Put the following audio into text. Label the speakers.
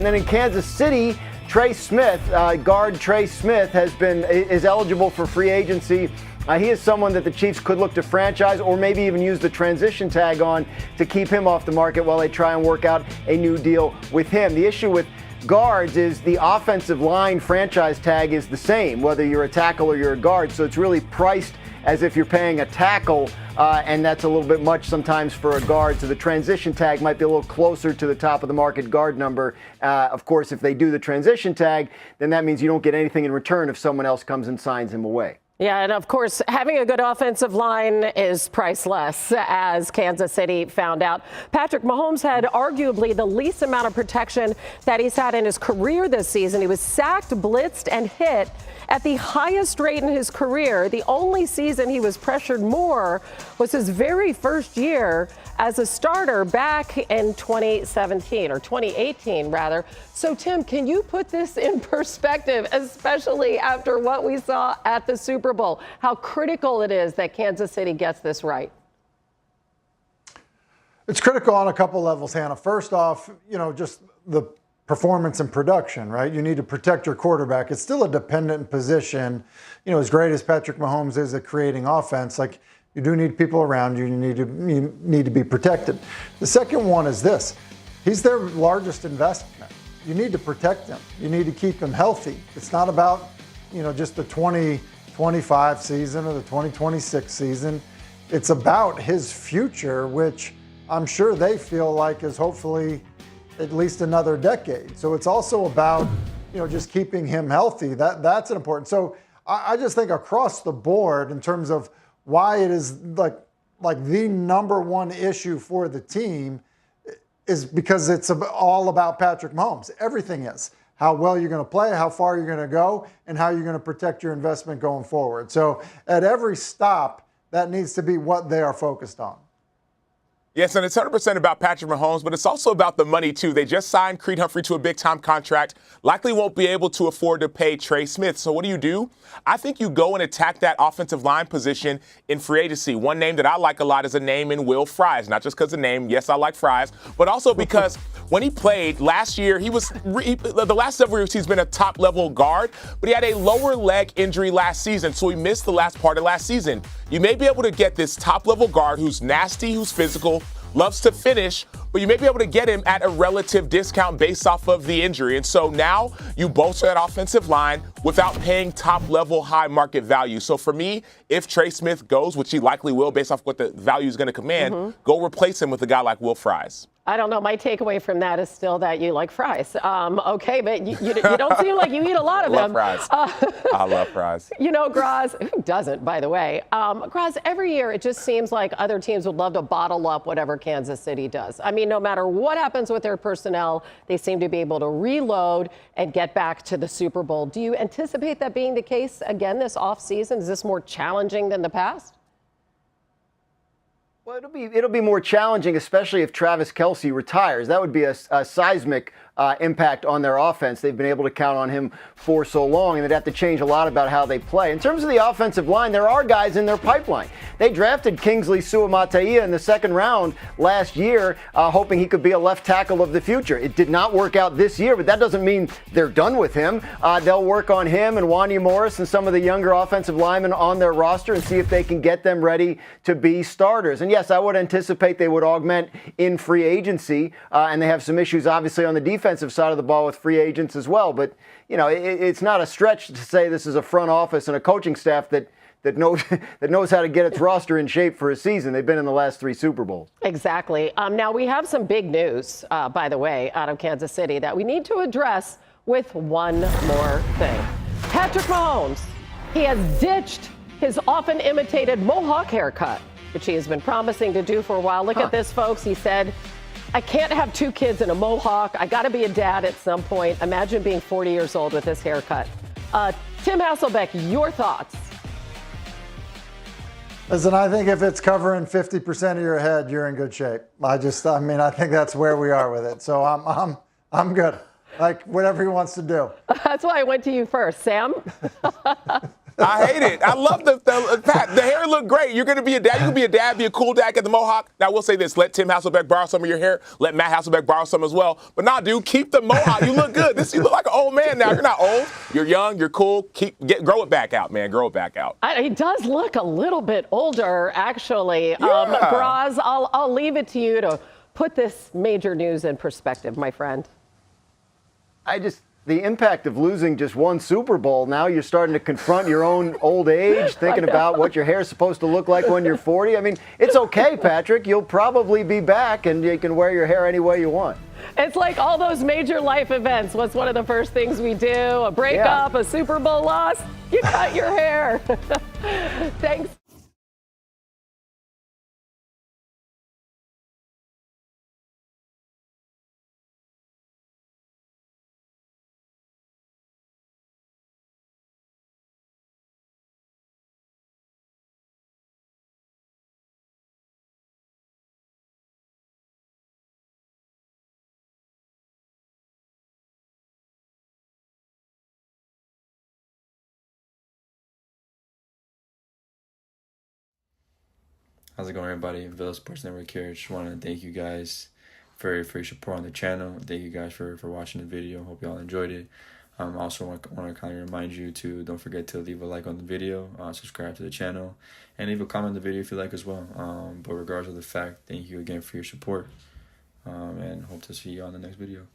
Speaker 1: And then in Kansas City, Trey Smith, guard Trey Smith, is eligible for free agency. He is someone that the Chiefs could look to franchise or maybe even use the transition tag on to keep him off the market while they try and work out a new deal with him. The issue with guards is the offensive line franchise tag is the same, whether you're a tackle or you're a guard. So it's really priced as if you're paying a tackle, and that's a little bit much sometimes for a guard. So the transition tag might be a little closer to the top of the market guard number. Of course, if they do the transition tag, then that means you don't get anything in return if someone else comes and signs him away.
Speaker 2: Yeah, and of course, having a good offensive line is priceless, as Kansas City found out. Patrick Mahomes had arguably the least amount of protection that he's had in his career this season. He was sacked, blitzed, and hit at the highest rate in his career. The only season he was pressured more was his very first year as a starter back in 2017, or 2018 rather. So Tim, can you put this in perspective, especially after what we saw at the Super Bowl, how critical it is that Kansas City gets this right?
Speaker 3: It's critical on a couple levels, Hannah. First off, just the performance and production, right? You need to protect your quarterback. It's still a dependent position. As great as Patrick Mahomes is at creating offense, you do need people around you. You need to be protected. The second one is this. He's their largest investment. You need to protect him. You need to keep him healthy. It's not about, just the 2025 season or the 2026 season. It's about his future, which I'm sure they feel like is hopefully at least another decade. So it's also about, just keeping him healthy. That's an important. So I just think across the board, in terms of why it is like the number one issue for the team, is because it's all about Patrick Mahomes. Everything is how well you're going to play, how far you're going to go, and how you're going to protect your investment going forward. So at every stop, that needs to be what they are focused on.
Speaker 4: Yes, and it's 100% about Patrick Mahomes, but it's also about the money, too. They just signed Creed Humphrey to a big-time contract, likely won't be able to afford to pay Trey Smith. So what do? I think you go and attack that offensive line position in free agency. One name that I like a lot is a name in Will Fries, not just because of the name. Yes, I like Fries, but also because when he played last year, the last several years he's been a top-level guard, but he had a lower leg injury last season, so he missed the last part of last season. You may be able to get this top-level guard who's nasty, who's physical, loves to finish, but you may be able to get him at a relative discount based off of the injury. And so now you bolster that offensive line without paying top-level high market value. So for me, if Trey Smith goes, which he likely will based off what the value is going to command, go replace him with a guy like Will Fries.
Speaker 2: I don't know. My takeaway from that is still that you like fries. Okay, but you don't seem like you eat a lot of them.
Speaker 4: I love fries. I love fries.
Speaker 2: Graz, who doesn't, by the way? Graz, every year it just seems like other teams would love to bottle up whatever Kansas City does. I mean, no matter what happens with their personnel, they seem to be able to reload and get back to the Super Bowl. Do you anticipate that being the case again this offseason? Is this more challenging than the past?
Speaker 1: Well, it'll be more challenging, especially if Travis Kelce retires. That would be a seismic impact on their offense. They've been able to count on him for so long, and they'd have to change a lot about how they play. In terms of the offensive line, there are guys in their pipeline. They drafted Kingsley Suamataia in the second round last year, hoping he could be a left tackle of the future. It did not work out this year, but that doesn't mean they're done with him. They'll work on him and Wanya Morris and some of the younger offensive linemen on their roster and see if they can get them ready to be starters. And yes, I would anticipate they would augment in free agency, and they have some issues obviously on the defensive side of the ball with free agents as well. But it's not a stretch to say this is a front office and a coaching staff that knows how to get its roster in shape for a season. They've been in the last 3 Super Bowls. Exactly.
Speaker 2: Now we have some big news, by the way, out of Kansas City that we need to address with one more thing. Patrick Mahomes, he has ditched his often imitated Mohawk haircut, which he has been promising to do for a while. Look at this, folks. He said, I can't have 2 kids in a Mohawk. I got to be a dad at some point. Imagine being 40 years old with this haircut. Tim Hasselbeck, your thoughts?
Speaker 3: Listen, I think if it's covering 50% of your head, you're in good shape. I think that's where we are with it. So I'm good. Like whatever he wants to do.
Speaker 2: That's why I went to you first, Sam.
Speaker 4: I hate it. I love the hair look great. You're gonna be a dad. You can be a dad, be a cool dad, get the mohawk. Now we'll say this: let Tim Hasselbeck borrow some of your hair. Let Matt Hasselbeck borrow some as well. But nah, dude, keep the mohawk. You look good. You look like an old man now. You're not old. You're young. You're cool. Grow it back out, man. Grow it back out.
Speaker 2: He does look a little bit older, actually.
Speaker 4: Yeah.
Speaker 2: Braz, I'll leave it to you to put this major news in perspective, my friend.
Speaker 1: The impact of losing just one Super Bowl, now you're starting to confront your own old age, thinking about what your hair is supposed to look like when you're 40. I mean, it's okay, Patrick. You'll probably be back, and you can wear your hair any way you want.
Speaker 2: It's like all those major life events. What's one of the first things we do? A breakup, a Super Bowl loss? You cut your hair. Thanks.
Speaker 5: How's it going, everybody? Villa Sports Network here. Just want to thank you guys for your support on the channel. Thank you guys for watching the video. Hope you all enjoyed it. Also want to kind of remind you to don't forget to leave a like on the video, subscribe to the channel, and leave a comment on the video if you like as well. But regardless of the fact, thank you again for your support, and hope to see you on the next video.